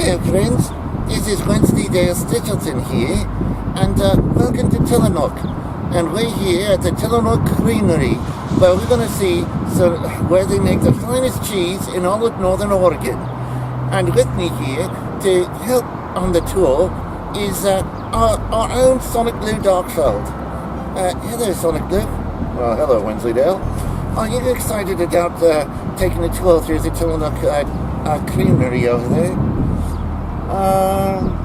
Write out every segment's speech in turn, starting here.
Hello friends, this is Wensleydale Stichleton here, and welcome to Tillamook. And we're here at the Tillamook Creamery, where we're going to see where they make the finest cheese in all of Northern Oregon. And with me here to help on the tour is our own Sonic Blue Darkfeld. Hello Sonic Blue. Well, hello Wensleydale. Are you excited about taking a tour through the Tillamook Creamery over there?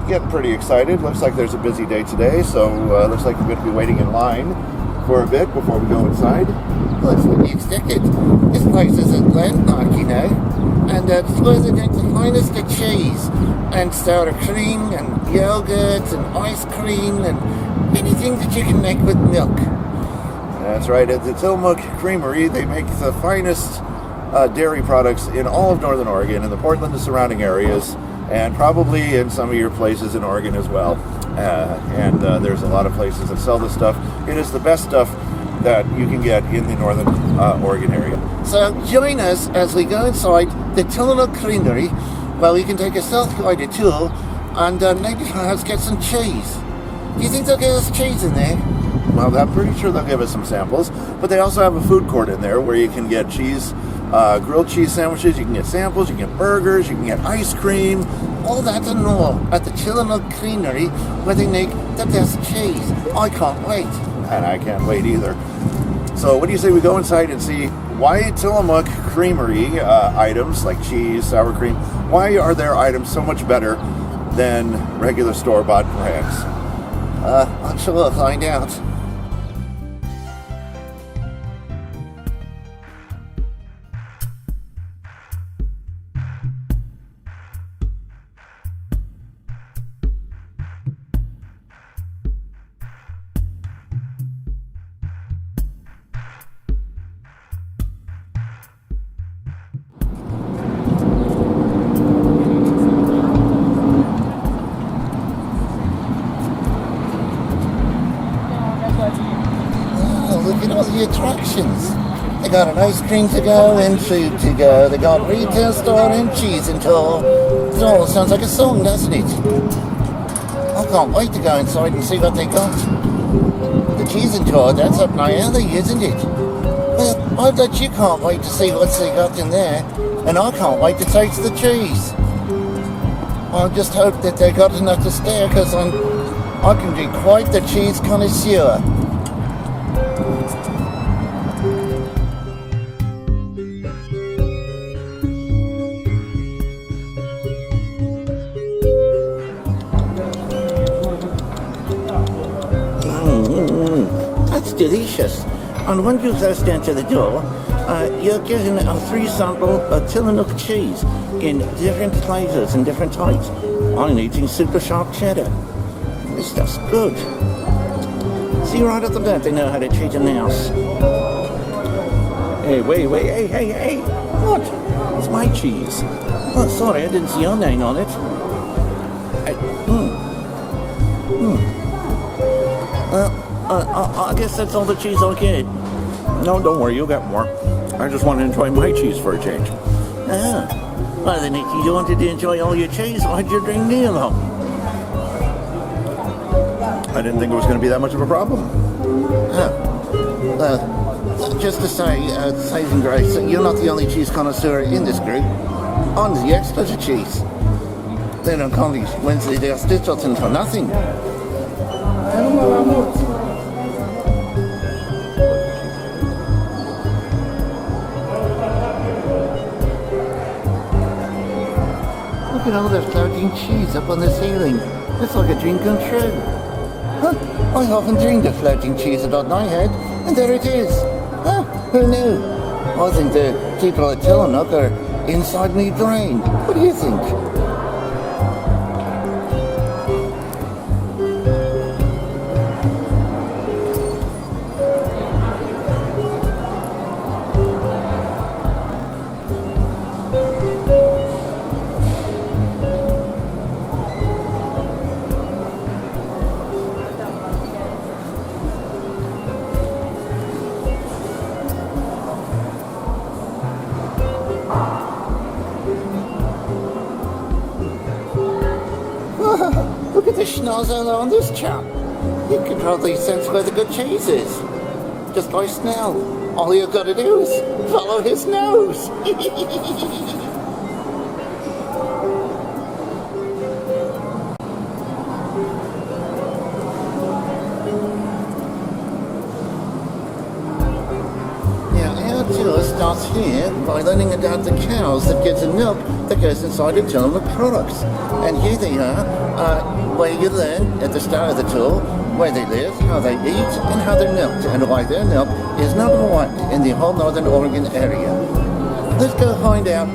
Getting pretty excited. Looks like there's a busy day today, so looks like we're going to be waiting in line for a bit before we go inside. Well, that's what you expected. This place is a landmark, you know, and it's where they make the finest of cheese, and sour cream, and yogurt, and ice cream, and anything that you can make with milk. That's right. At the Tillamook Creamery, they make the finest dairy products in all of Northern Oregon and the Portland and surrounding areas, and probably in some of your places in Oregon as well. And there's a lot of places that sell this stuff. It is the best stuff that you can get in the Northern Oregon area. So join us as we go inside the Tillamook Creamery, where we can take a self-guided tour and maybe perhaps get some cheese. Do you think they'll give us cheese in there? Well, I'm pretty sure they'll give us some samples, but they also have a food court in there where you can get cheese, grilled cheese sandwiches, you can get samples, you can get burgers, you can get ice cream. All that and more at the Tillamook Creamery, where they make the best cheese. I can't wait. And I can't wait either. So what do you say we go inside and see why Tillamook Creamery items like cheese, sour cream, why are their items so much better than regular store-bought brands? I'm sure we'll find out. Look at all the attractions. They got an ice cream to go and food to go. They got retail store and cheese and tour. It all sounds like a song, doesn't it? I can't wait to go inside and see what they got. The cheese and tour, that's up my alley, isn't it? Well, I bet you can't wait to see what they got in there. And I can't wait to taste the cheese. I just hope that they got enough to spare, because I can be quite the cheese connoisseur. That's delicious. And when you first enter the door, you're getting a free sample of Tillamook cheese in different flavors and different types. I'm eating super sharp cheddar. This stuff's good. See, right off the bat, they know how to treat a mouse. Hey, wait, hey. What? It's my cheese. Oh, sorry, I didn't see your name on it. I guess that's all the cheese I'll get. No, don't worry, you'll get more. I just want to enjoy my cheese for a change. Well then if you wanted to enjoy all your cheese, why'd you bring me along? I didn't think it was going to be that much of a problem. Just to say, saving grace, you're not the only cheese connoisseur in this group. I'm the expert of cheese. They don't call me Wensleydale Stichleton for nothing. Look at all that floating cheese up on the ceiling. It's like a dream come true. Huh, I often dreamed of floating cheese above my head, and there it is. Huh, who knew? I think the people at Tillamook are inside me brain. What do you think? the schnozzle on this chap. You can probably sense where the good cheese is. Just by smell. All you've got to do is follow his nose. Tour starts here by learning about the cows that gives the milk that goes inside the Tillamook products. And here they are, where you learn at the start of the tour where they live, how they eat, and how they're milked, and why their milk is number one in the whole northern Oregon area. Let's go find out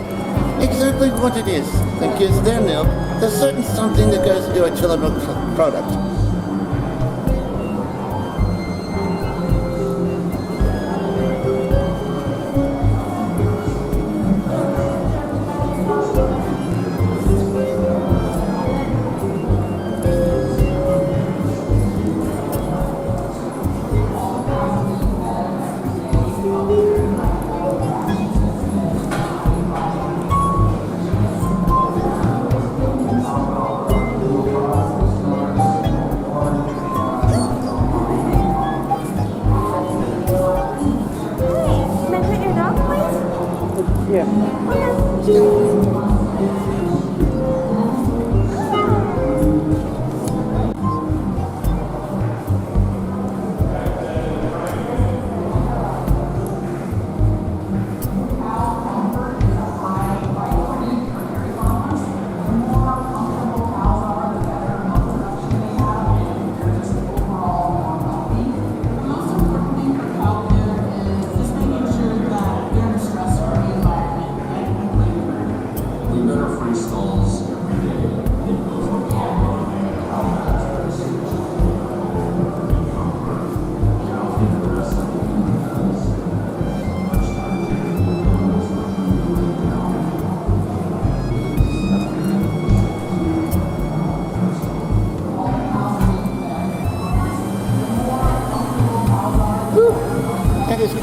exactly what it is that gives their milk the certain something that goes into a Tillamook product.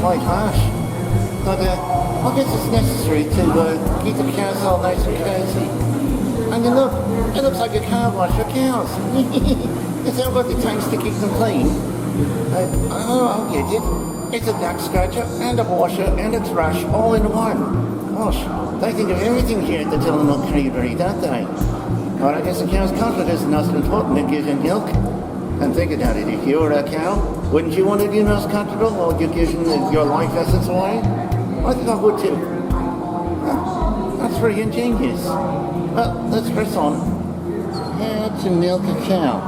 Quite harsh, but I guess it's necessary to keep the cows all nice and cozy. And you look, it looks like a car wash for cows. Is that what it takes to keep them clean? I'll get it. It's a duck scratcher and a washer and a thrush all in one. Gosh, they think of everything here at the Tillamook Creamery, don't they? But I guess the cow's comfort is not as important as giving milk. And think about it, if you were a cow, wouldn't you want to be most comfortable while you're giving your life essence away? I think I would too. That's pretty ingenious. Well, let's press on. How to milk a cow.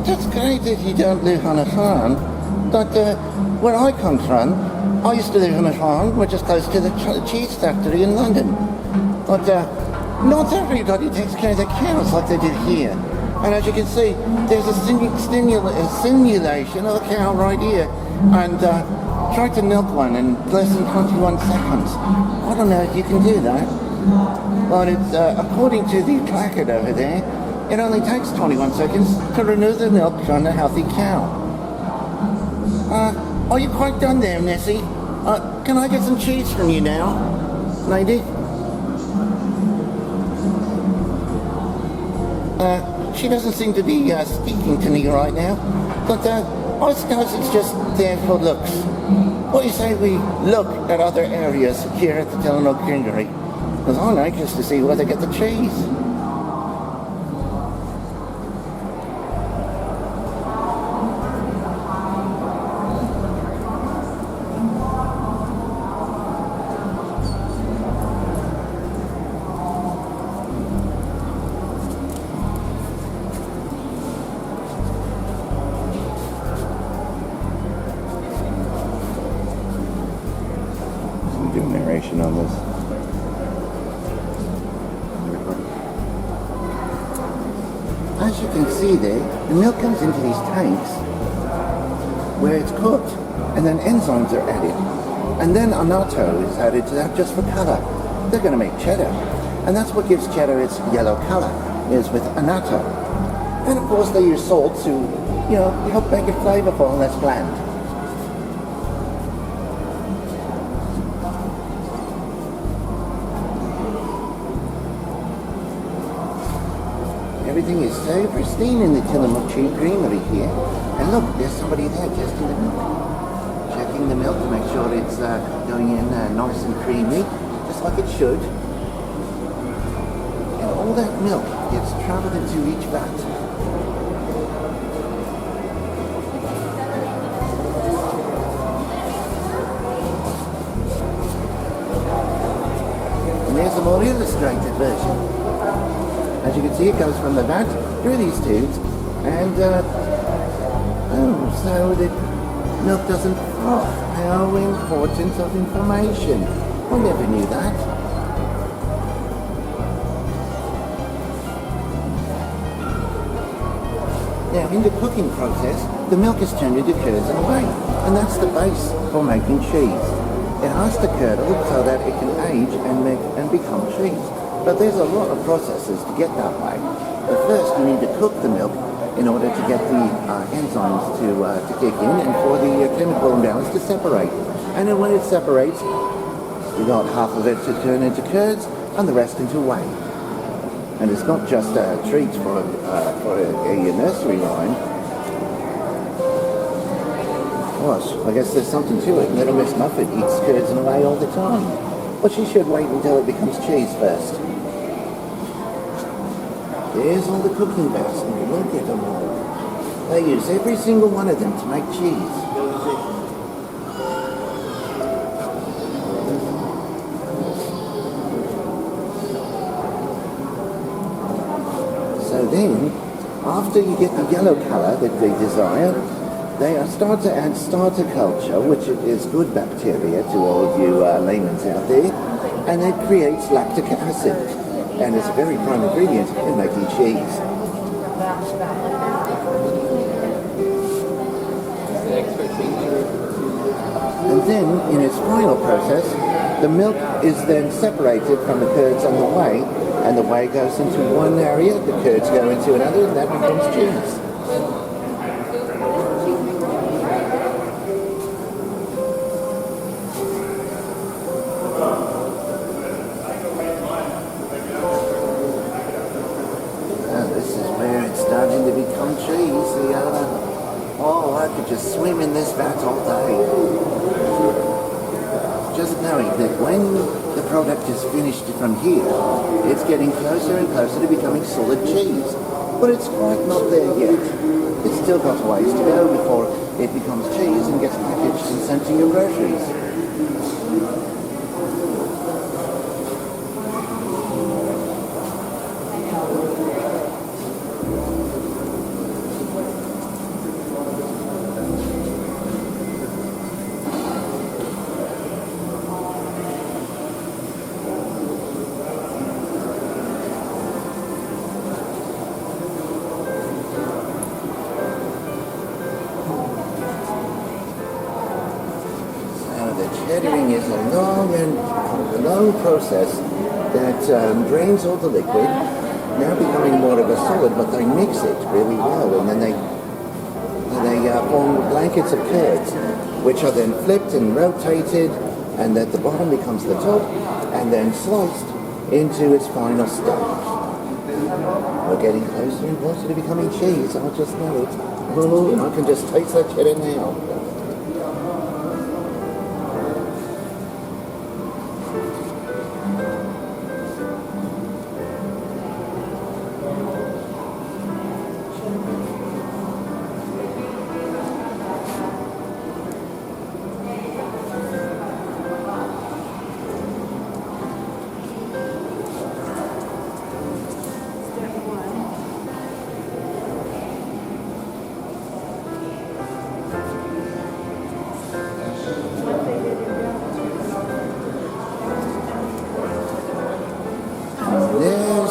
That's great that you don't live on a farm, but where I come from, I used to live on a farm which is close to the cheese factory in London. But not everybody takes care of their cows like they did here. And as you can see, there's a simulation of a cow right here. And try to milk one in less than 21 seconds. I don't know if you can do that. But it's, according to the placard over there, it only takes 21 seconds to remove the milk from a healthy cow. Are you quite done there, Nessie? Can I get some cheese from you now, lady? She doesn't seem to be speaking to me right now, but I suppose it's just there for looks. What do you say we look at other areas here at the Tillamook Creamery? Because I'm anxious to see where they get the cheese. Narration on this. As you can see there, the milk comes into these tanks where it's cooked, and then enzymes are added, and then annatto is added to that just for colour. They're going to make cheddar, and that's what gives cheddar its yellow colour, is with annatto. And of course they use salt to, help make it flavourful and less bland. Everything is so pristine in the Tillamook Creamery here. And look, there's somebody there testing the milk. Checking the milk to make sure it's going in nice and creamy, just like it should. And all that milk gets travelled into each vat. And there's a more illustrated version. As you can see, it goes from the vat through these tubes, and so the milk doesn't froth. How important of information. I never knew that. Now, in the cooking process, the milk is turned into curds and whey, and that's the base for making cheese. It has to curdle so that it can age and become cheese. But there's a lot of processes to get that way. But first, you need to cook the milk in order to get the enzymes to kick in and for the chemical imbalance to separate. And then when it separates, you got half of it to turn into curds and the rest into whey. And it's not just a treat for a nursery rhyme. Gosh, I guess there's something to it. Little Miss Muffet eats curds and whey all the time. But she should wait until it becomes cheese first. There's all the cooking vats, and look at them all. They use every single one of them to make cheese. So then, after you get the yellow colour that they desire, they start to add starter culture, which is good bacteria to all of you laymen's out there, and it creates lactic acid, and it's a very prime ingredient in making cheese. And then, in its final process, the milk is then separated from the curds and the whey goes into one area, the curds go into another, and that becomes cheese. Starting to become cheese. I could just swim in this vat all day. Just knowing that when the product is finished from here, it's getting closer and closer to becoming solid cheese. But it's quite not there yet. It's still got a ways to go before it becomes cheese and gets packaged and sent to your groceries. Cheddaring is a long process that drains all the liquid, now becoming more of a solid, but they mix it really well, and then they form blankets of curds, which are then flipped and rotated, and at the bottom becomes the top, and then sliced into its final stage. We're getting closer and closer to becoming cheese, I just know it. Oh, I can just taste that cheddar now.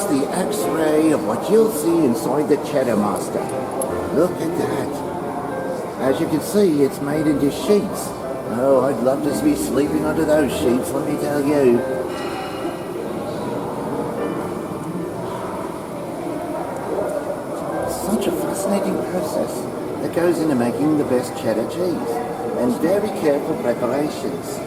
The X-ray of what you'll see inside the Cheddar Master. Look at that. As you can see, it's made into sheets. Oh, I'd love to be sleeping under those sheets, let me tell you. Such a fascinating process that goes into making the best cheddar cheese, and very careful preparations.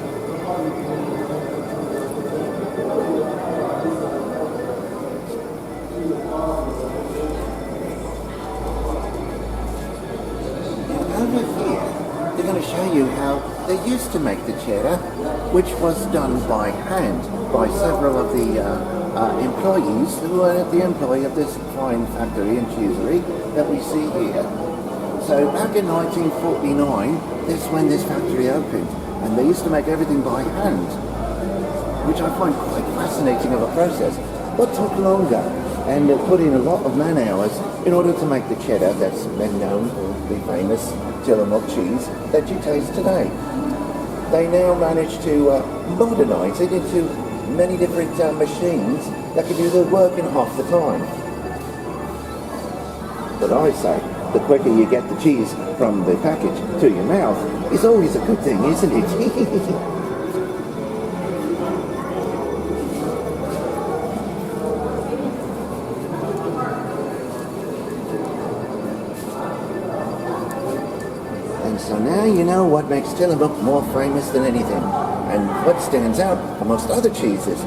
they used to make the cheddar, which was done by hand by several of the employees who were at the employ of this fine factory and cheesery that we see here. So back in 1949, that's when this factory opened, and they used to make everything by hand, which I find quite fascinating of a process, but took longer and put in a lot of man hours in order to make the cheddar that's been known, the famous Tillamook cheese that you taste today. They now manage to modernize it into many different machines that can do the work in half the time. But I say, the quicker you get the cheese from the package to your mouth is always a good thing, isn't it? And so now you know what makes Tillamook more famous than anything, and what stands out amongst other cheeses.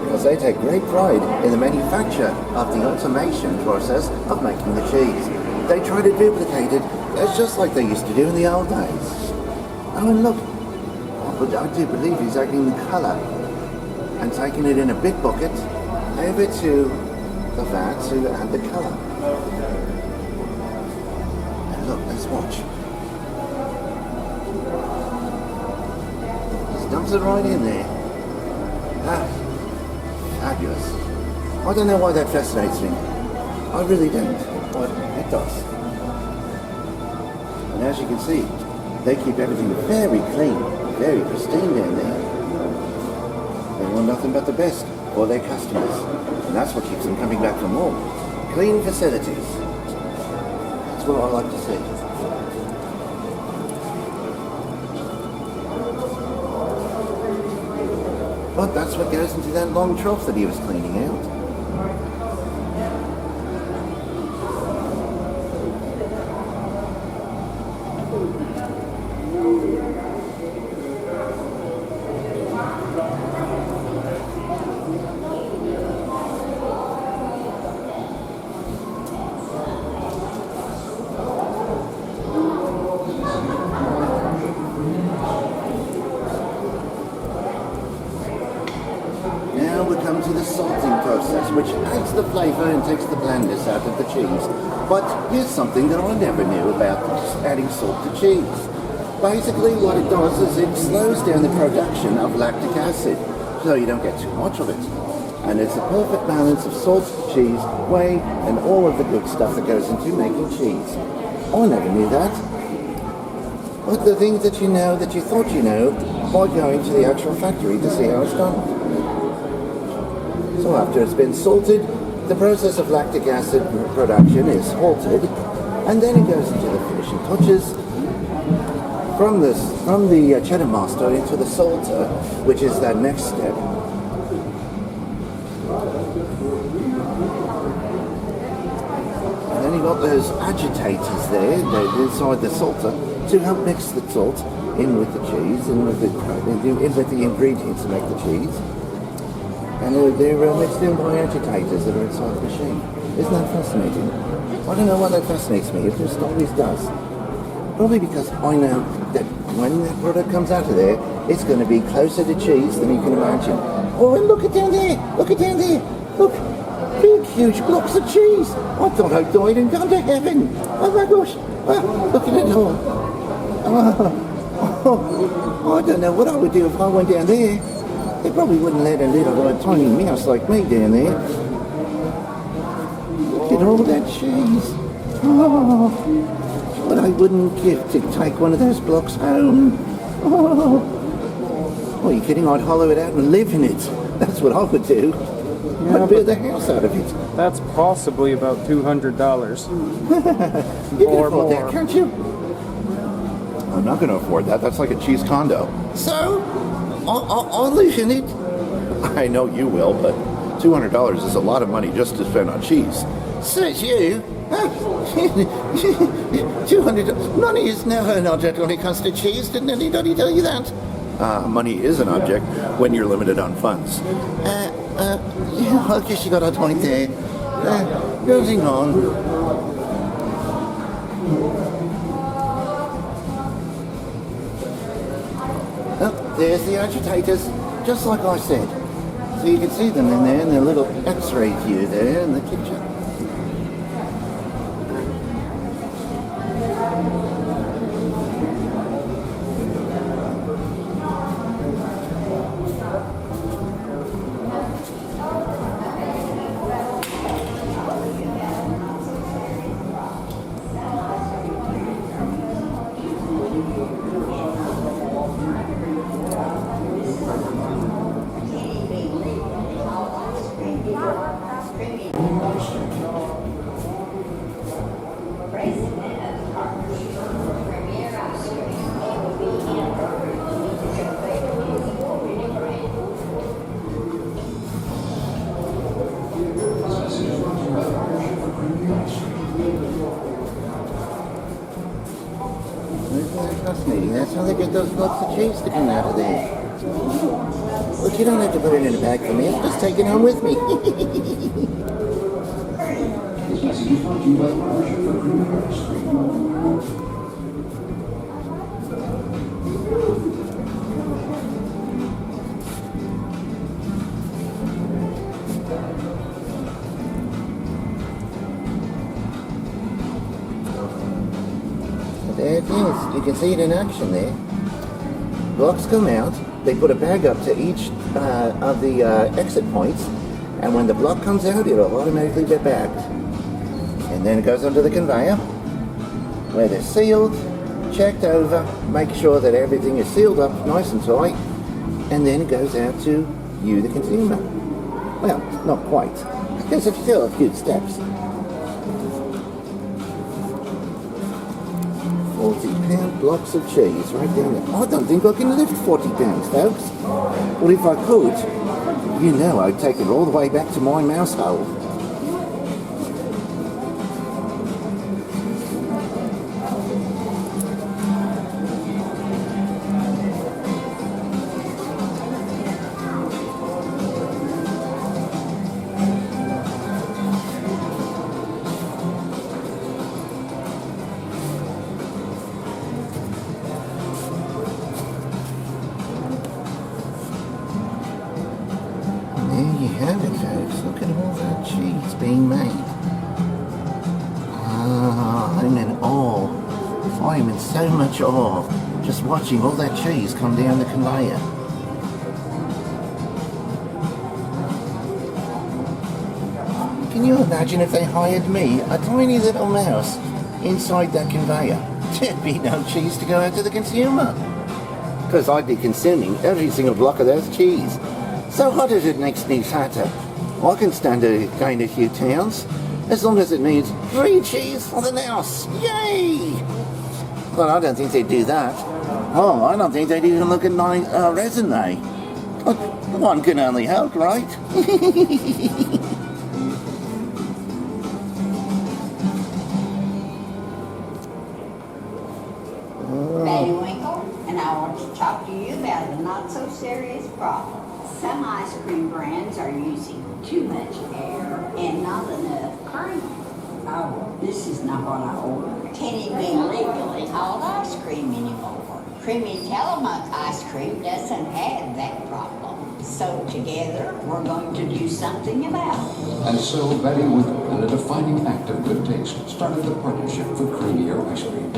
Because they take great pride in the manufacture of the automation process of making the cheese. They try to duplicate it just like they used to do in the old days. Oh, and look, I do believe he's adding the colour and taking it in a big bucket over to the vat to add the colour. And look, let's watch. He dumps it right in there. Ah. Fabulous. I don't know why that fascinates me. I really don't, but it does. And as you can see, they keep everything very clean, very pristine down there. They want nothing but the best for their customers. And that's what keeps them coming back for more. Clean facilities. That's what I like to see. But that's what goes into that long trough that he was cleaning out. To the salting process, which adds the flavour and takes the blandness out of the cheese. But here's something that I never knew about adding salt to cheese. Basically what it does is it slows down the production of lactic acid, so you don't get too much of it. And it's a perfect balance of salt, cheese, whey, and all of the good stuff that goes into making cheese. I never knew that. But the things that you know that you thought you know by going to the actual factory to see how it's done. So after it's been salted, the process of lactic acid production is halted, and then it goes into the finishing touches from the cheddar master into the salter, which is that next step. And then you've got those agitators there, they're inside the salter, to help mix the salt in with the cheese and with the ingredients to make the cheese. And they're mixed in by agitators that are inside the machine. Isn't that fascinating? I don't know why that fascinates me. It just always does. Probably because I know that when that product comes out of there, it's going to be closer to cheese than you can imagine. Oh, and look at down there! Look at down there! Look! Big, huge blocks of cheese! I thought I died and gone to heaven! Oh my gosh! Look at it all! I don't know what I would do if I went down there. They probably wouldn't let a little tiny mouse like me down there. Look at all that cheese. Oh, what I wouldn't give to take one of those blocks home. Oh, are you kidding? I'd hollow it out and live in it. That's what I would do. Yeah, I'd build a house out of it. That's possibly about $200. You can or afford more. that, can't you? I'm not going to afford that. That's like a cheese condo. So, I'll live in it. I know you will, but $200 is a lot of money just to spend on cheese. Says you. $200. Money is never an object when it comes to cheese. Didn't anybody tell you that? Money is an object when you're limited on funds. Yeah, I guess you got a point there. Moving on. there's the agitators, just like I said. So you can see them in there in their little X-ray view there in the kitchen. Fascinating. That's how they get those blocks of cheese to come out of there. Look, you don't have to put it in a bag for me. I'll just take it home with me. There it is. You can see it in action there. Blocks come out. They put a bag up to each of the exit points, and when the block comes out, it'll automatically get bagged. And then it goes onto the conveyor, where they're sealed, checked over, make sure that everything is sealed up nice and tight, and then it goes out to you, the consumer. Well, not quite. There's still a few steps. 40-pound blocks of cheese right down there. I don't think I can lift 40 pounds, folks. Well, if I could, you know I'd take it all the way back to my mouse hole. There you have it, folks. Look at all that cheese being made. I'm in awe. I am in so much awe just watching all that cheese come down the conveyor. Can you imagine if they hired me, a tiny little mouse, inside that conveyor? There'd be no cheese to go out to the consumer. Because I'd be consuming every single block of that cheese. So what if it makes me fatter? I can stand to gain a few pounds, as long as it means free cheese for the mouse. Yay! But I don't think they'd do that. Oh, I don't think they'd even look at my resume. One can only hope, right? Winkle, and I want to talk to you about a not-so-serious problem. Some ice cream brands are using too much air and not enough cream. Oh, this is not what I ordered. Can it be legally called ice cream anymore? Creamy Tillamook ice cream doesn't have that problem. So together, we're going to do something about it. And so Betty Whittle, in a defining act of good taste, started the partnership for creamier ice cream.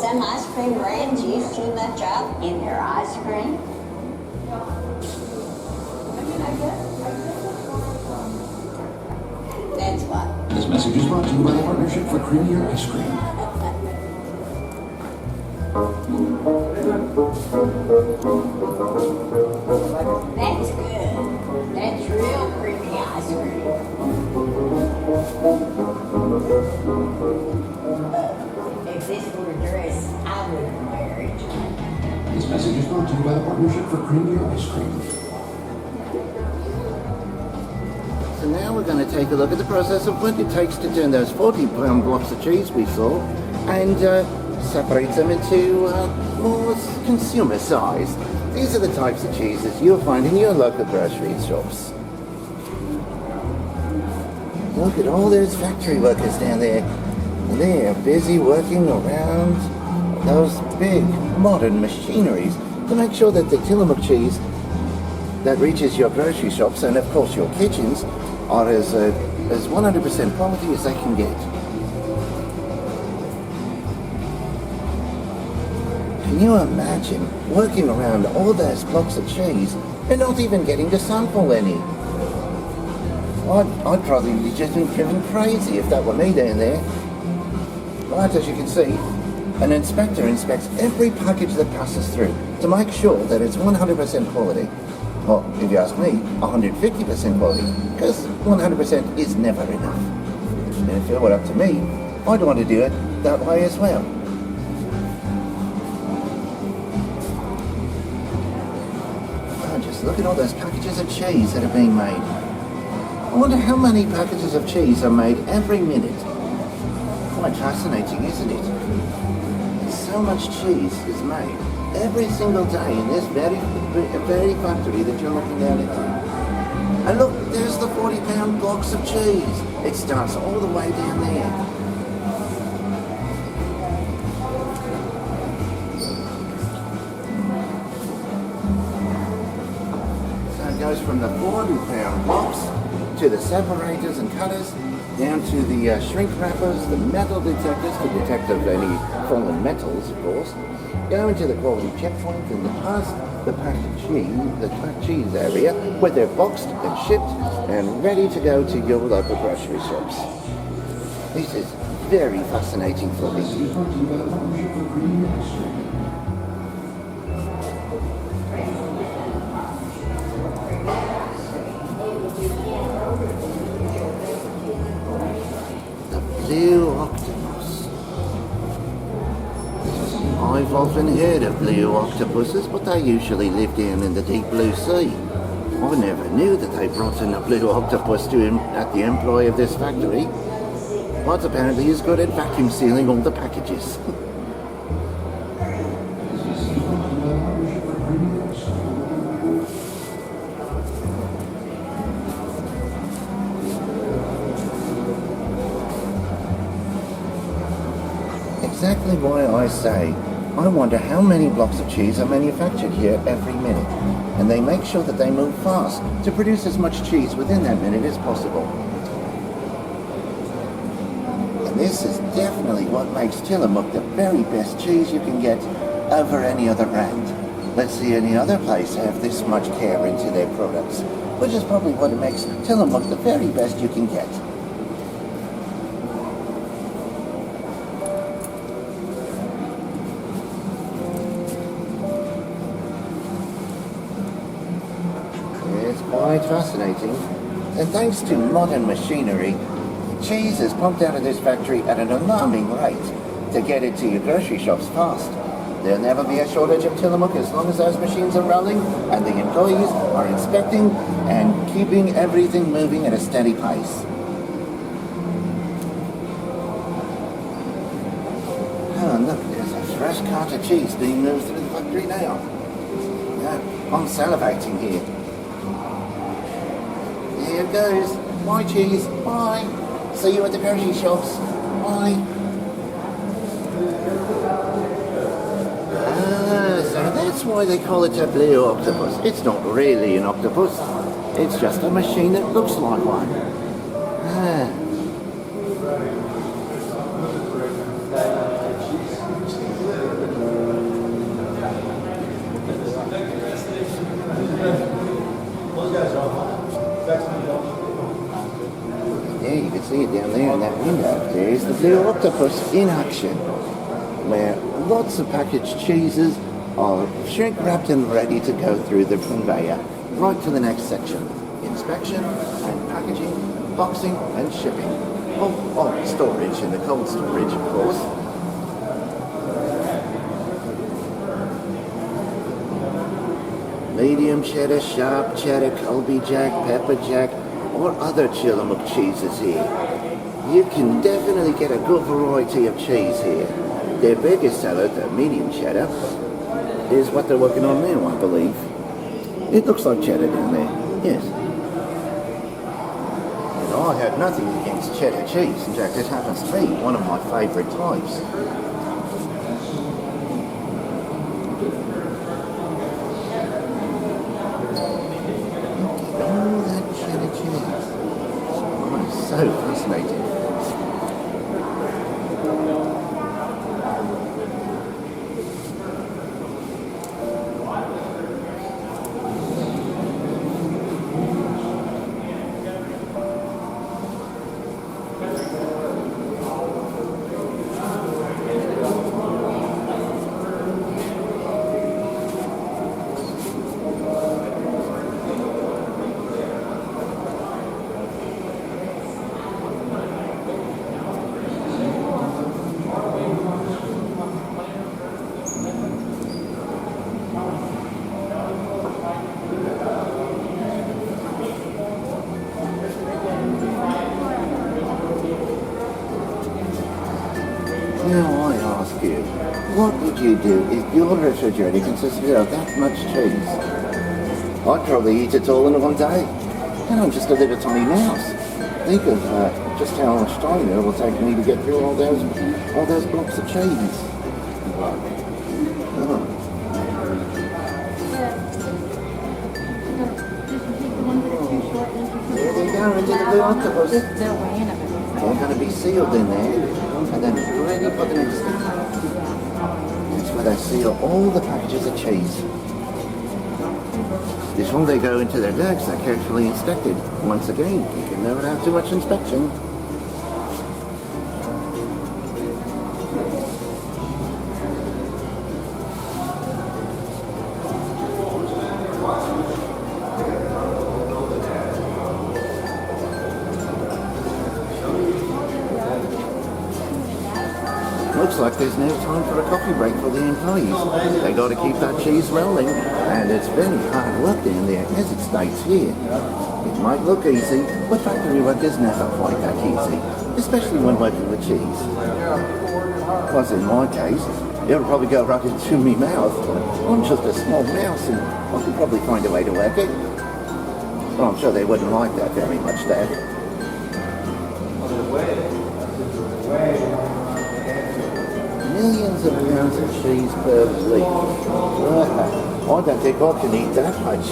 Some ice cream brands use too much of in their ice cream. That's what. This message is brought to you by the Partnership for Creamier Ice Cream. That's good. That's real creamy ice cream. If this were a dress, I wouldn't wear it. This message is brought to you by the Partnership for Creamier Ice Cream. So now we're going to take a look at the process of what it takes to turn those 40-pound blocks of cheese we saw and separate them into more consumer size. These are the types of cheeses you'll find in your local grocery shops. Look at all those factory workers down there. They're busy working around those big modern machineries to make sure that the Tillamook cheese that reaches your grocery shops and of course your kitchens are as 100% quality as they can get. Can you imagine working around all those blocks of cheese and not even getting to sample any? I'd probably be just driven crazy if that were me down there. Right, as you can see, an inspector inspects every package that passes through to make sure that it's 100% quality. Well, if you ask me, 150% quality, because 100% is never enough. And if it were up to me, I'd want to do it that way as well. Oh, just look at all those packages of cheese that are being made. I wonder how many packages of cheese are made every minute. Quite fascinating, isn't it? So much cheese is made every single day in this very factory that you're looking down into. And look, there's the 40-pound blocks of cheese. It starts all the way down there. So it goes from the 40-pound blocks to the separators and cutters, down to the shrink wrappers, the metal detectors to detect of any fallen metals, of course, go into the quality checkpoint and past the packed cheese area where they're boxed and shipped and ready to go to your local grocery shops. This is very fascinating for me. Blue octopus. I've often heard of blue octopuses, but they usually live down in the deep blue sea. I never knew that they brought in a blue octopus to him at the employ of this factory. But apparently he's good at vacuum sealing all the packages. Exactly why I say, I wonder how many blocks of cheese are manufactured here every minute, and they make sure that they move fast to produce as much cheese within that minute as possible. And this is definitely what makes Tillamook the very best cheese you can get over any other brand. Let's see any other place have this much care into their products, which is probably what makes Tillamook the very best you can get. Quite fascinating, and thanks to modern machinery, cheese is pumped out of this factory at an alarming rate to get it to your grocery shops fast. There'll never be a shortage of Tillamook as long as those machines are running and the employees are inspecting and keeping everything moving at a steady pace. Oh look, there's a fresh cart of cheese being moved through the factory now. Yeah, I'm salivating here. Here it goes. Bye, cheese. Bye. See you at the grocery shops. Bye. So that's why they call it a blue octopus. It's not really an octopus. It's just a machine that looks like one. You know, there's the blue octopus in action, where lots of packaged cheeses are shrink wrapped and ready to go through the conveyor right to the next section. Inspection and packaging, boxing and shipping. Oh, storage in the cold storage, of course. Medium cheddar, sharp cheddar, Colby Jack, pepper jack, or other Tillamook cheeses here. You can definitely get a good variety of cheese here. Their biggest seller, the medium cheddar, is what they're working on now, I believe. It looks like cheddar down there, yes. And I have nothing against cheddar cheese. In fact, it happens to be one of my favourite types. All that cheddar cheese. Oh, so fascinating. Now I ask you, what would you do if your refrigerator consisted of that much cheese? I'd probably eat it all in one day. And I'm just a little tiny mouse. Think of just how much time it will take me to get through all those blocks of cheese. Oh. There they go into the blue octopus. They're weighing them. They're going to be sealed in there and then ready for the next step. That's where they seal all the packages of cheese. Before they go into their bags, they're carefully inspected. Once again, you can never have too much inspection. Looks like there's no time for a coffee break for the employees. They got to keep that cheese rolling, and it's very hard work down there, as it states here. It might look easy, but factory work is never quite that easy, especially when working with cheese. Plus, in my case, it'll probably go right into my mouth. I'm just a small mouse, and I could probably find a way to work it. But I'm sure they wouldn't like that very much, there. Millions of pounds of cheese per week. I don't think I can eat that much,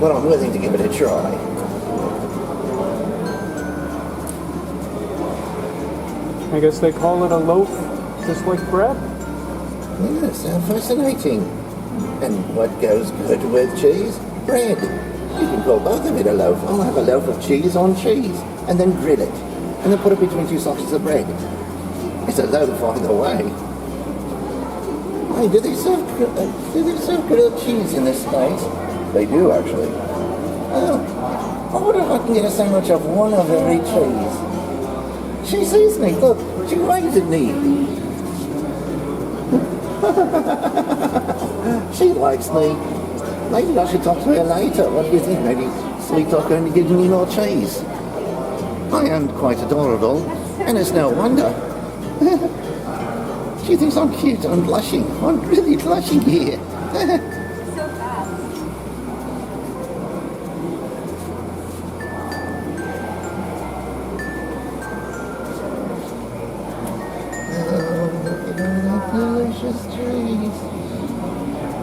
but I'm willing to give it a try. I guess they call it a loaf, just like bread. Yeah, sounds fascinating. And what goes good with cheese? Bread. You can call both of it a loaf. I'll have a loaf of cheese on cheese, and then grill it, and then put it between two slices of bread. It's a loaf either way. Hey, do they serve grilled cheese in this place? They do, actually. Oh, I wonder if I can get a sandwich of one of every cheese. She sees me, look, she waves at me. She likes me. Maybe I should talk to her later. What do you think? Maybe sweet talk only gives me more cheese. I am quite adorable, and it's no wonder. She thinks I'm cute. I'm blushing. I'm really blushing here. So fast. Oh, look at all that delicious cheese.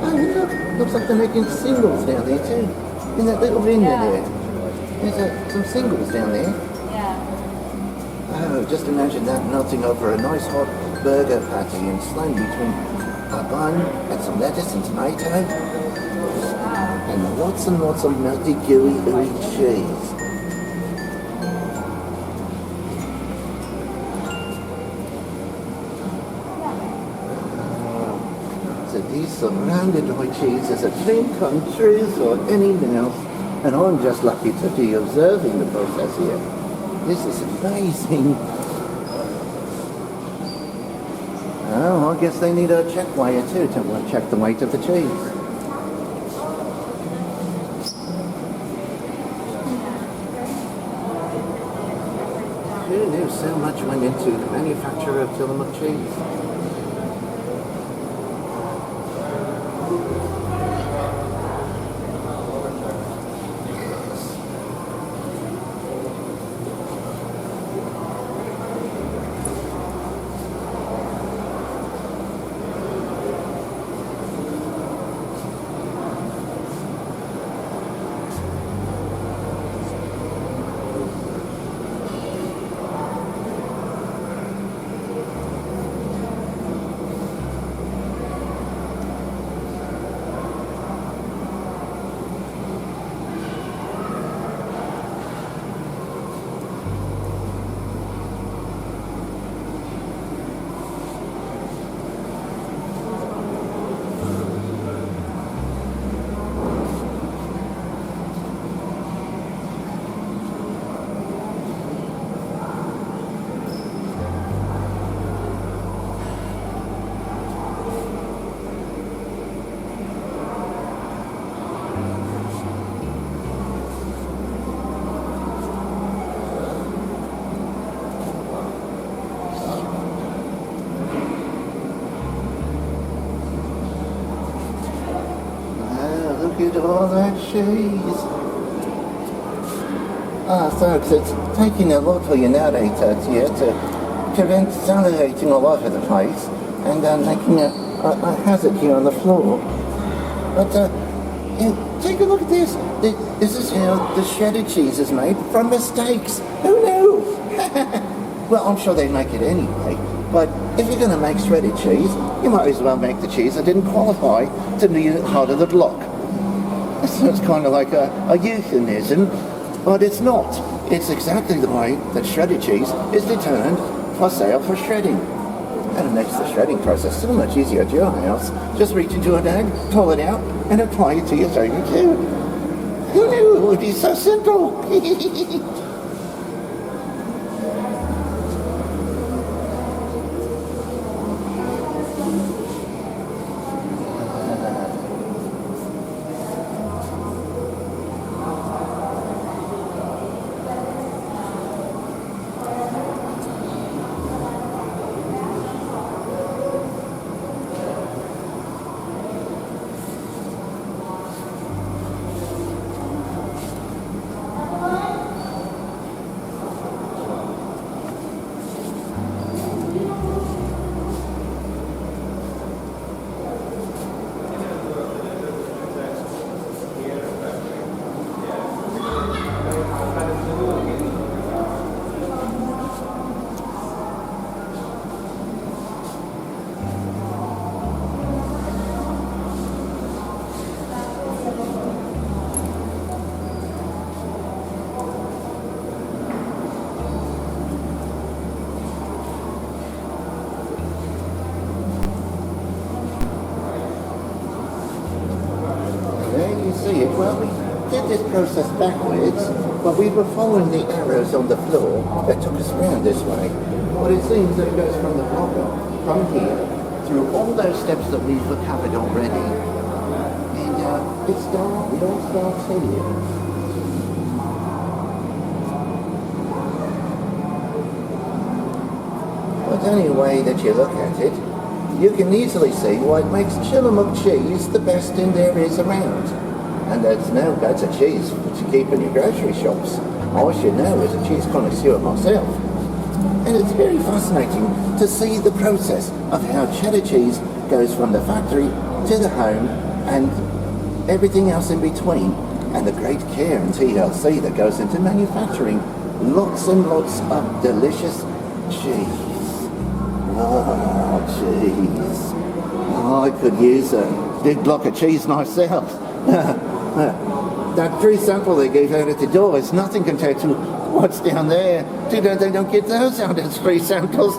Oh, look. Looks like they're making singles down there too. In that little window there. There's some singles down there. Yeah. Oh, just imagine that melting over a nice hot burger patty and slung between a bun and some lettuce and tomato. And lots and lots of melty, gooey, cheese. to be surrounded by cheese is a dream come true for anyone else, and I'm just lucky to be observing the process here. This is amazing. Oh, I guess they need a check weigher too to check the weight of the cheese. Who knew so much went into the manufacture of Tillamook cheese? Look at all that cheese. Folks, it's taking a lot for your narrator here to prevent salivating all over the place and making a hazard here on the floor. But take a look at this. This is how the shredded cheese is made from mistakes. Who knew? Well, I'm sure they make it anyway. But if you're going to make shredded cheese, you might as well make the cheese that didn't qualify to be part of the block. So it's kind of like a euphemism, but it's not. It's exactly the way that shredded cheese is determined for sale for shredding. And it makes the shredding process so much easier at your house. Just reach into a bag, pull it out, and apply it to your favorite food. Who knew it would be so simple? Well, we did this process backwards, but we were following the arrows on the floor that took us around this way. But it seems that it goes from the bottom, from here, through all those steps that we've covered already. And it all starts here. But any way that you look at it, you can easily see why it makes Tillamook cheese the best in there is around. And there's no better cheese to keep in your grocery shops. I should know as a cheese connoisseur myself. And it's very fascinating to see the process of how cheddar cheese goes from the factory to the home and everything else in between. And the great care and TLC that goes into manufacturing lots and lots of delicious cheese. Oh, cheese. Oh, I could use a big block of cheese myself. That free sample they gave out at the door is nothing compared to what's down there. They don't get those out as free samples.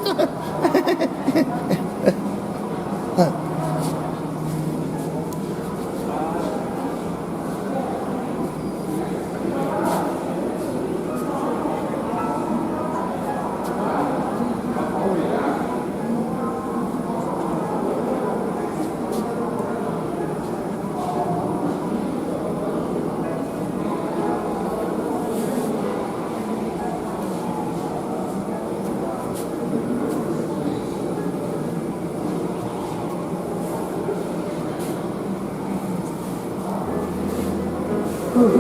Bringing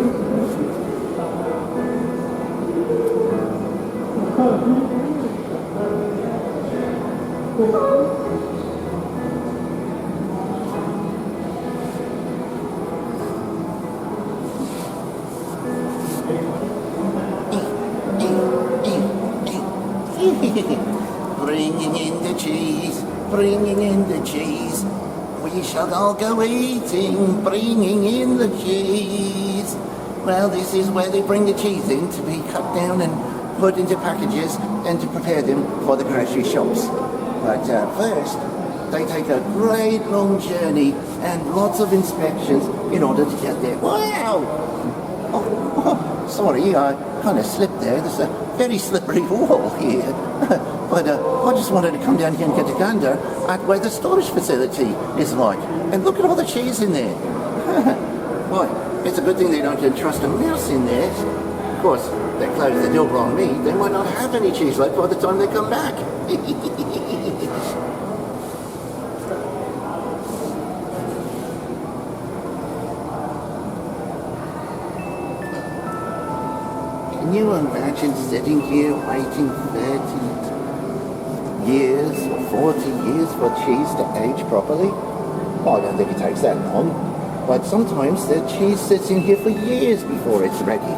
in the cheese, bringing in the cheese. We shall all go eating, bringing in the cheese. Well, this is where they bring the cheese in to be cut down and put into packages and to prepare them for the grocery shops. But first, they take a great long journey and lots of inspections in order to get there. Wow! Sorry, I kind of slipped there. There's a very slippery wall here. But I just wanted to come down here and get a gander at where the storage facility is like. And look at all the cheese in there. Boy, it's a good thing they don't entrust a mouse in there. Of course, they close the door on me. They might not have any cheese left by the time they come back. Can you imagine sitting here waiting 30 years or 40 years for cheese to age properly? Well, I don't think it takes that long. But sometimes the cheese sits in here for years before it's ready.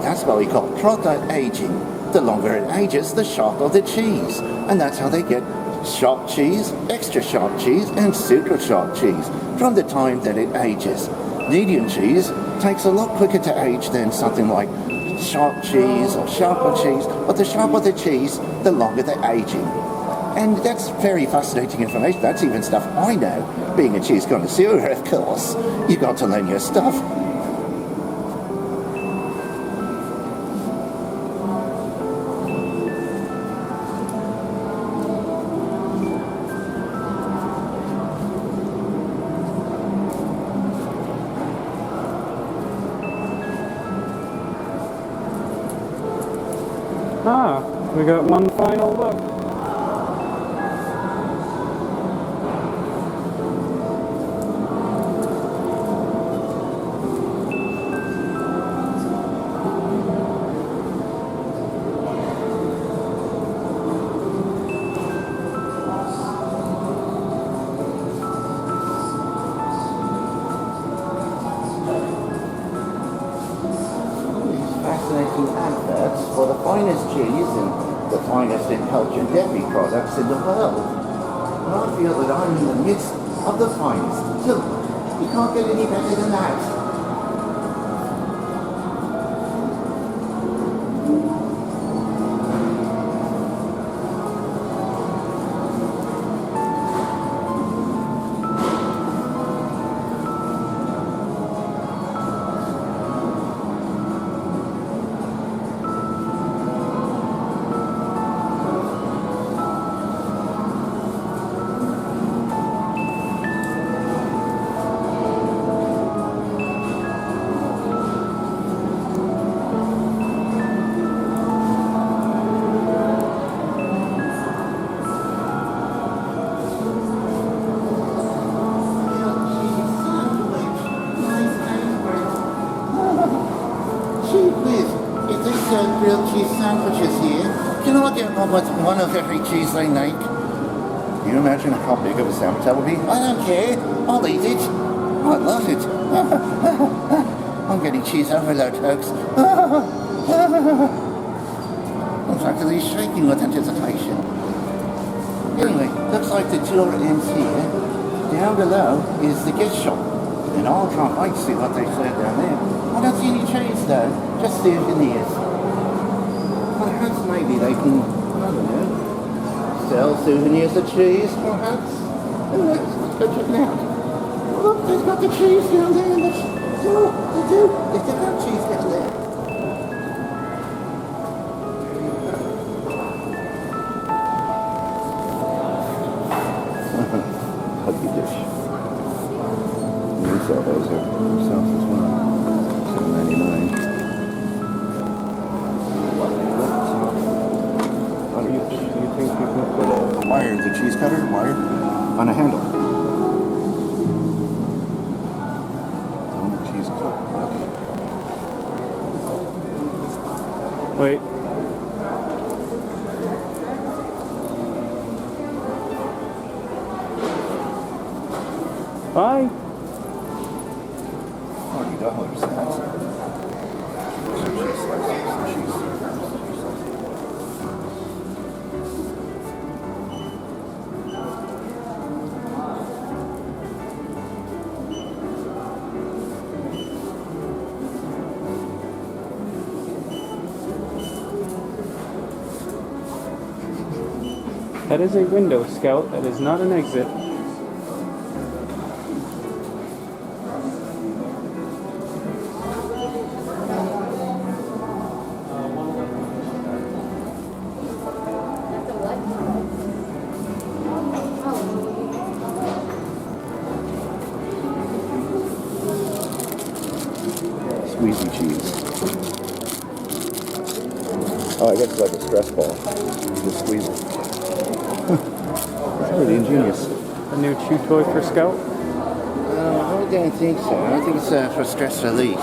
That's what we call product aging. The longer it ages, the sharper the cheese. And that's how they get sharp cheese, extra sharp cheese, and super sharp cheese from the time that it ages. Medium cheese takes a lot quicker to age than something like sharp cheese or sharper cheese, but the sharper the cheese, the longer the aging. And that's very fascinating information. That's even stuff I know. Being a cheese connoisseur, of course. You got to learn your stuff. We got one final look. Fascinating adverts for the finest cheese and the finest in cultured dairy products in the world. And I feel that I'm in the midst of the finest. Tillamook. You can't get any better than that. Grilled cheese sandwiches here. Can I get one of every cheese they make? Can you imagine how big of a sandwich that would be? I don't care. I'll eat it. I love it. I'm getting cheese overload, folks. I'm practically shaking with anticipation. Anyway, looks like the tour ends here. Down below is the gift shop. And I'll try and wait to see what they serve down there. I don't see any cheese though, just souvenirs. Perhaps maybe they can, I don't know, sell souvenirs of cheese, perhaps. Let's go check it out. Look, they've got the cheese down there. They do have cheese down there. Huggy dish. We sell those ourselves as well. $7.99. Wire, the cheese cutter, wire, on a handle. Cheese cutter. Okay. Wait. Bye. $40, that's some cheese slices, some cheese. That is a window, Scout. That is not an exit. Squeezy cheese. Oh, I guess it's like a stress ball. Just squeeze it. It's pretty ingenious. A new chew toy for Scout. I don't think so. I think it's for stress relief.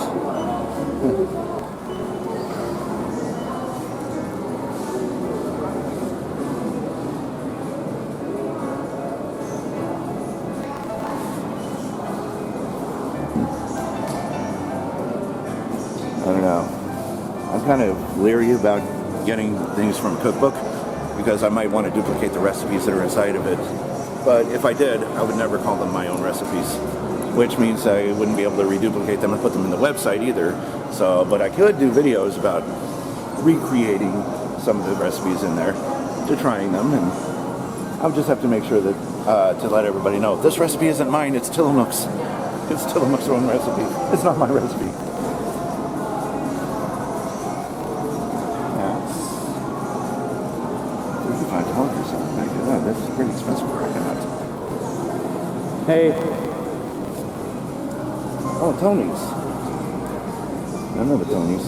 I don't know. I'm kind of leery about getting things from a cookbook because I might want to duplicate the recipes that are inside of it. But if I did, I would never call them my own recipes, which means I wouldn't be able to reduplicate them and put them in the website either. So, but I could do videos about recreating some of the recipes in there, to trying them, and I would just have to make sure that to let everybody know this recipe isn't mine. It's Tillamook's. It's Tillamook's own recipe. It's not my recipe. That's pretty expensive for a coconut. Hey. Oh, Tony's. I know the Tony's.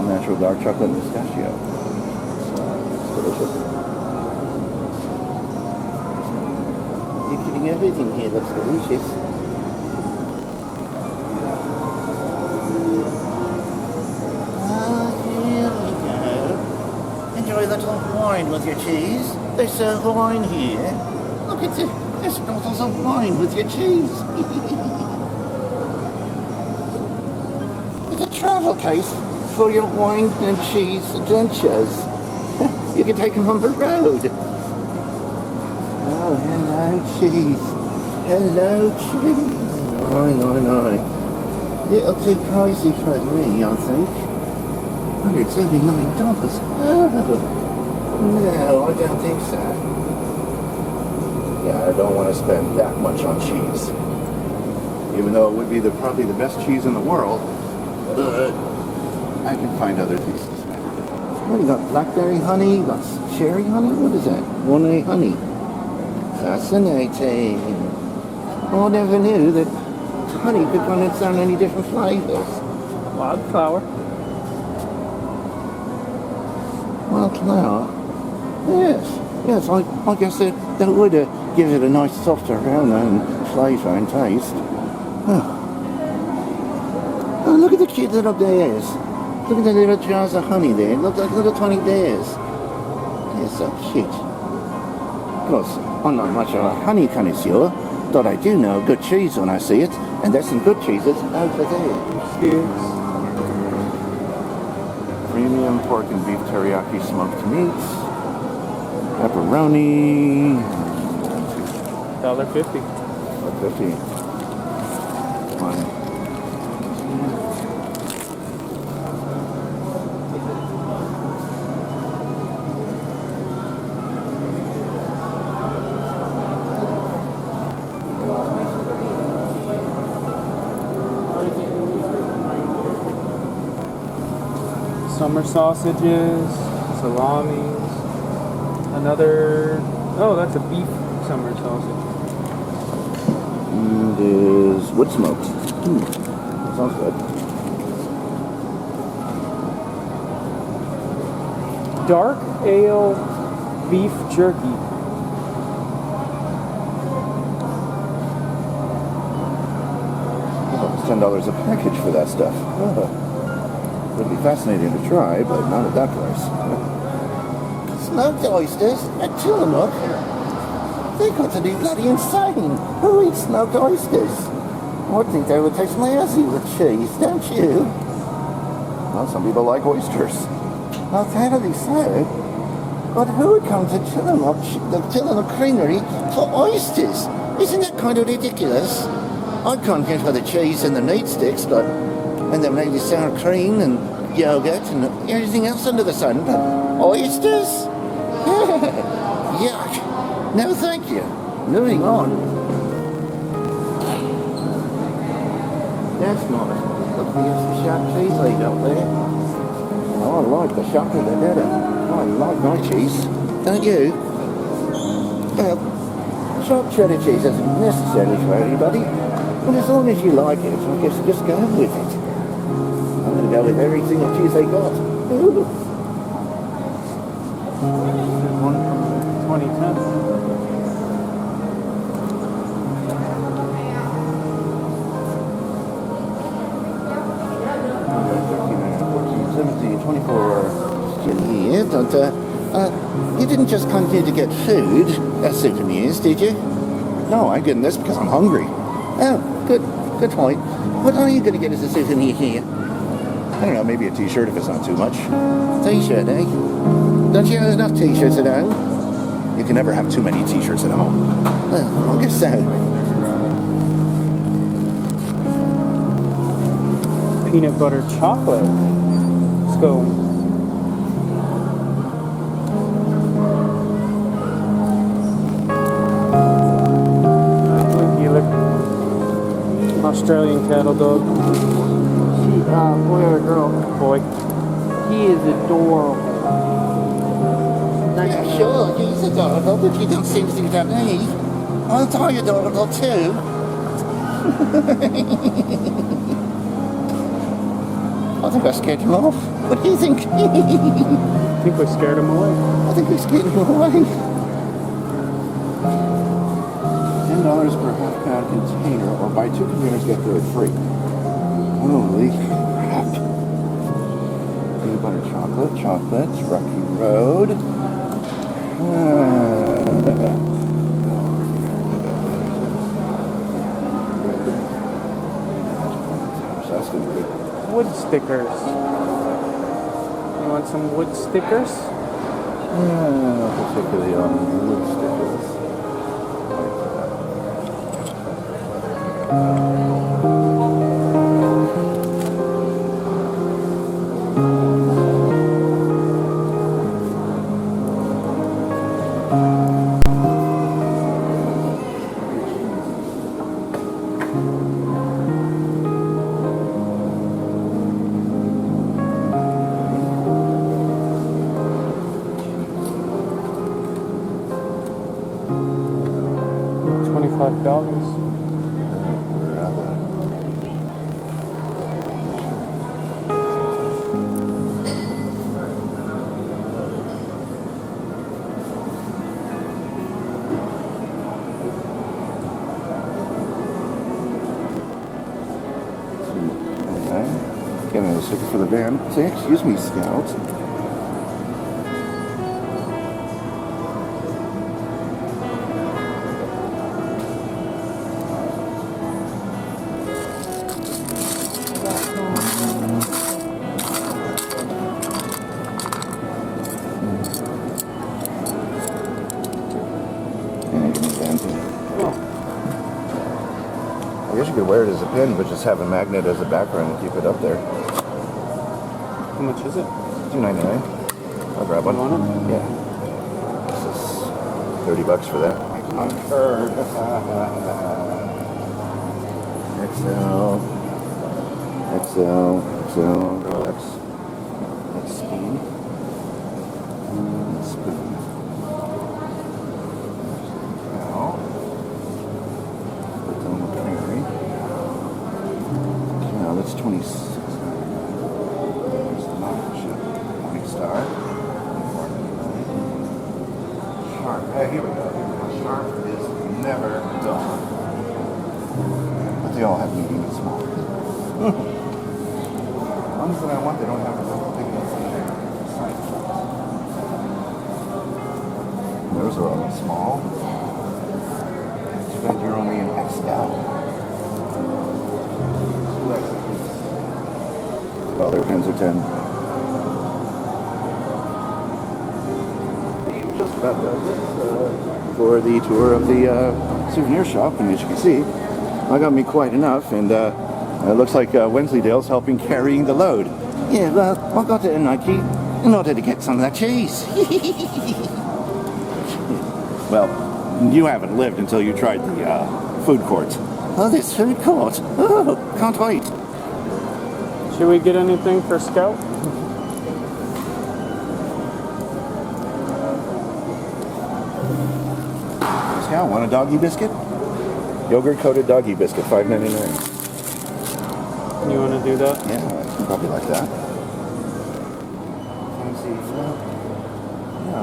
Natural dark chocolate and pistachio. It's delicious. You're getting everything here looks delicious. Here we go. Enjoy a little wine with your cheese. They serve wine here. Look at it. There's bottles of wine with your cheese. It's a travel case for your wine and cheese adventures. You can take them on the road. Oh, hello, cheese. Hello, cheese. No. Little too pricey for me, I think. $179. Oh, no, I don't think so. Yeah, I don't want to spend that much on cheese. Even though it would be probably the best cheese in the world, but I can find other things to spend. What, you got blackberry honey, you got cherry honey? What is that? 1A honey. Fascinating. Oh, I never knew that honey could come in so many different flavors. Wildflower. Wildflower? Yes, I guess that would give it a nice soft aroma and flavour and taste. Oh, look at the cute little bears. Look at the little jars of honey there. Look like little tiny bears. They're so cute. Of course, I'm not much of a honey connoisseur, but I do know good cheese when I see it, and there's some good cheeses over there. Cheers. Premium pork and beef teriyaki smoked meats, pepperoni, $1.50. $1.50. Fine. Summer sausages, salamis, another, oh, that's a beef summer sausage. It is wood smoked. Sounds good. Dark ale beef jerky. Oh, it's $10 a package for that stuff. Oh. Would be fascinating to try, but not at that price. Smoked oysters at Tillamook? They got to be bloody insane. Who eats smoked oysters? I think they would taste lousy with cheese, don't you? Well, some people like oysters. I'll totally so. But who would come to Tillamook, the Tillamook Creamery, for oysters? Isn't that kind of ridiculous? I can't get for the cheese and the meat sticks, but and then maybe sour cream and yogurt and everything else under the sun. But oysters? Yuck. No, thank you. Moving on. That's nice. Look, we have some sharp cheese laid out there. Oh, I like the sharper the better. I like my cheese. Don't you? Well, sharp cheddar cheese isn't necessary for everybody, but as long as you like it, I guess just go with it. I'm going to go with every single cheese they got. Ooh. One from 2010. Yeah, but you didn't just come here to get food as souvenirs, did you? No, I'm getting this because I'm hungry. Oh, good point. What are you going to get as a souvenir here? I don't know, maybe a t-shirt if it's not too much. T-shirt, eh? Don't you have enough t-shirts at home? You can never have too many t-shirts at home. Well, I guess so. Peanut butter chocolate. Let's go. You look Australian cattle dog. Boy or girl? Boy. He is adorable. Yeah, sure, he's adorable, but you don't seem to think that me. I'll tell you adorable too. I think I scared him off. What do you think? I think we scared him away. I think we scared him away. $10 per half-pound container, or buy 2 containers, get third free. Holy crap. Peanut butter chocolates, Rocky Road. That's gonna be good. Wood stickers. You want some wood stickers? Particularly on wood stickers. $25. Getting a sticker for the van. Say, excuse me, Scout. I guess you could wear it as a pin, but just have a magnet as a background and keep it up there. How much is it? $2.99. I'll grab one. You want it? Yeah. This is $30 for that. Unheard. XL, Rolex. That's speed. That's spoon. Now, Tillamook Creamery. Now that's 26. There's the ship. Morning Star. Sharp. Hey, here we go. Sharp is never done. But they all have medium and small. ones that I want, they don't have to pick it up. Those are all small. Too bad you're only an XL. Well, their pens are 10. Just about does it for the tour of the souvenir shop, and as you can see, I got me quite enough, and it looks like Wensleydale's helping carrying the load. Yeah, well, I got it in Nike in order to get some of that cheese. Well, you haven't lived until you tried the food court. Oh, this food court. Oh, can't wait. Should we get anything for Scout? Scout, want a doggy biscuit? Yogurt coated doggy biscuit, $5.99. You want to do that? Yeah, I probably like that. Let me see. No.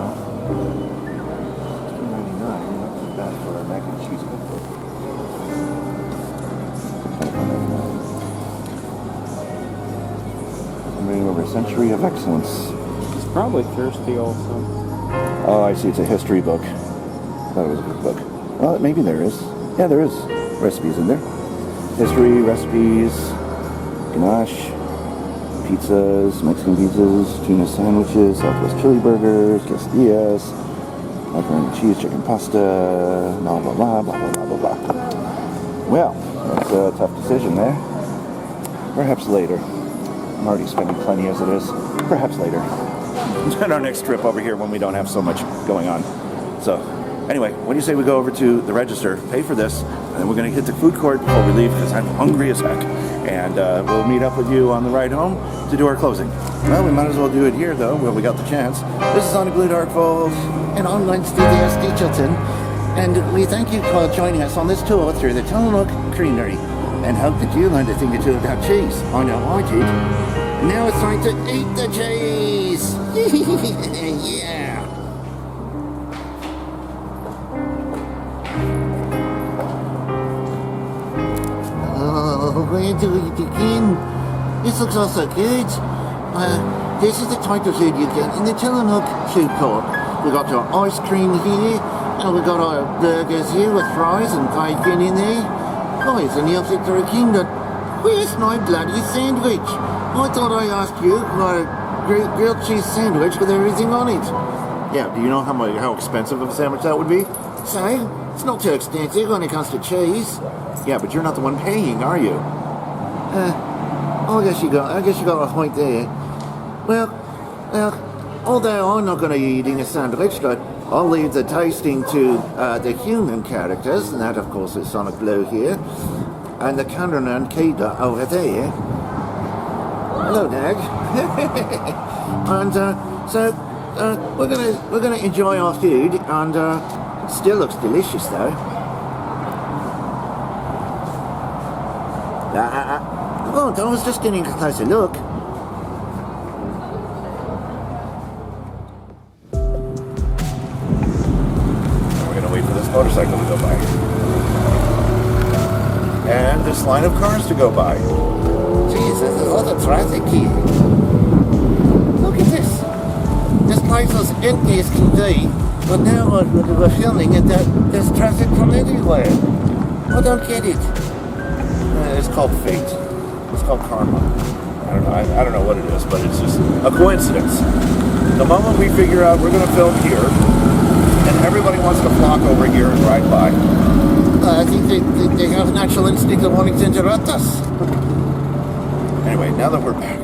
$2.99. Not too bad for a mac and cheese cookbook. Something over a century of excellence. He's probably thirsty also. Oh, I see. It's a history book. I thought it was a good book. Well, maybe there is. Yeah, there is recipes in there. History, recipes, ganache, pizzas, Mexican pizzas, tuna sandwiches, Southwest chili burgers, quesadillas, macaroni and cheese, chicken pasta, blah, blah, blah, blah, blah, blah, blah, blah. Well, that's a tough decision there. Perhaps later. I'm already spending plenty as it is. Perhaps later. On our next trip over here when we don't have so much going on. So, anyway, what do you say we go over to the register, pay for this, and then we're going to hit the food court before we leave because I'm hungry as heck. And we'll meet up with you on the ride home to do our closing. Well, we might as well do it here, though, while we got the chance. This is Sonic Blue Dark Falls. And I'm Wensleydale Stichleton, and we thank you for joining us on this tour through the Tillamook Creamery, and hope that you learned a thing or two about cheese. I know I did. Now it's time to eat the cheese! Yeah! Oh, where do we begin? This looks all so good. This is the type of food you get in the Tillamook food court. We got our ice cream here, and we got our burgers here with fries and bacon in there. Guys, and the opposite to a kingdom. Where's my bloody sandwich? I thought I asked you for a grilled cheese sandwich with everything on it. Yeah, do you know how expensive of a sandwich that would be? So, it's not too expensive when it comes to cheese. Yeah, but you're not the one paying, are you? I guess you got a point there. Well, although I'm not going to be eating a sandwich, but I'll leave the tasting to the human characters, and that, of course, is Sonic Blue here, and the cameraman Keita over there. Hello, Dag. And so we're gonna enjoy our food, and still looks delicious though. Oh, I was just getting a closer look. We're going to wait for this motorcycle to go by. And this line of cars to go by. Jeez, there's a lot of traffic here. Look at this. This place was empty as can be, but now we're filming it, there's traffic from everywhere. I don't get it. It's called fate. It's called karma. I don't know what it is, but it's just a coincidence. The moment we figure out we're going to film here, and everybody wants to flock over here and ride by. I think they have a natural instinct of wanting to interrupt us. Anyway, now that we're back,